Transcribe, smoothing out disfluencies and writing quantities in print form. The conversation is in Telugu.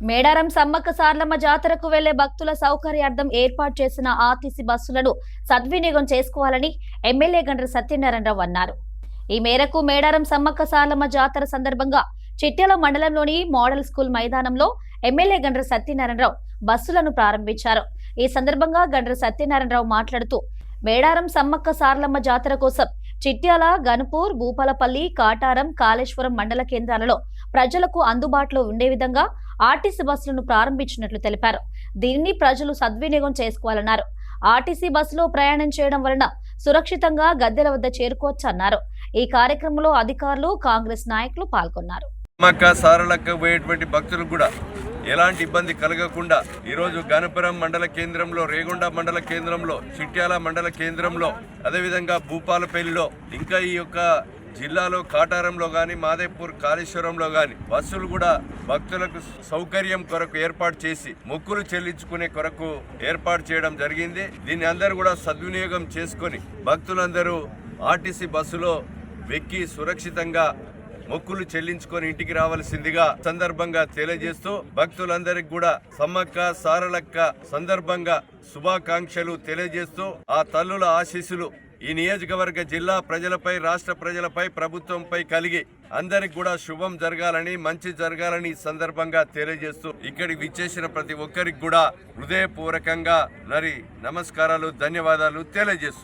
మేడారం సమ్మక్క సార్లమ్మ జాతరకు వెళ్లే భక్తుల సౌకర్యార్థం ఏర్పాటు చేసిన ఆర్టీసీ బస్సులను సద్వినియోగం చేసుకోవాలని ఎమ్మెల్యే గండ్ర సత్యనారాయణరావు అన్నారు. ఈ మేరకు మేడారం సమ్మక్క సార్లమ్మ జాతర సందర్భంగా చిట్యాల మండలంలోని మోడల్ స్కూల్ మైదానంలో ఎమ్మెల్యే గండ్ర సత్యనారాయణరావు బస్సులను ప్రారంభించారు. ఈ సందర్భంగా గండ్ర సత్యనారాయణరావు మాట్లాడుతూ మేడారం సమ్మక్క సార్లమ్మ జాతర కోసం చిట్యాల, గన్పూర్, భూపాలపల్లి, కాటారం, కాళేశ్వరం మండల కేంద్రాలలో ప్రజలకు అందుబాటులో ఉండే విధంగా ఆర్టీసీ బస్సులను ప్రారంభించినట్లు తెలిపారు. దీనిని ప్రజలు సద్వినియోగం చేసుకోవాలన్నారు. ఆర్టీసీ బస్సులో ప్రయాణం చేయడం వలన సురక్షితంగా గద్దెల వద్ద చేరుకోవచ్చన్నారు. ఈ కార్యక్రమంలో అధికారులు, కాంగ్రెస్ నాయకులు పాల్గొన్నారు. పోయేటువంటి భక్తులకు కూడా ఎలాంటి ఇబ్బంది కలగకుండా ఈరోజు గణపురం మండల కేంద్రంలో, రేగొండ మండల కేంద్రంలో, చిట్యాల మండల కేంద్రంలో, అదేవిధంగా భూపాలపల్లిలో, ఇంకా ఈ యొక్క జిల్లాలో కాటారంలో కానీ, మాదేపూర్, కాళేశ్వరంలో కానీ బస్సులు కూడా భక్తులకు సౌకర్యం కొరకు ఏర్పాటు చేసి మొక్కులు చెల్లించుకునే కొరకు ఏర్పాటు చేయడం జరిగింది. దీన్ని అందరూ కూడా సద్వినియోగం చేసుకొని భక్తులందరూ ఆర్టీసీ బస్సులో వెక్కి సురక్షితంగా మొక్కులు చెల్లించుకొని ఇంటికి రావాల్సిందిగా సందర్భంగా తెలియజేస్తూ భక్తులందరికీ కూడా సమ్మక్క సారలక్క సందర్భంగా శుభాకాంక్షలు తెలియజేస్తూ ఆ తల్లుల ఆశీస్సులు ఈ నియోజకవర్గ జిల్లా ప్రజలపై, రాష్ట్ర ప్రజలపై, ప్రభుత్వంపై కలిగి అందరికి కూడా శుభం జరగాలని, మంచి జరగాలని సందర్భంగా తెలియజేస్తూ ఇక్కడికి విచ్చేసిన ప్రతి ఒక్కరికి కూడా హృదయపూర్వకంగా నమస్కారాలు, ధన్యవాదాలు తెలియజేస్తున్నాను.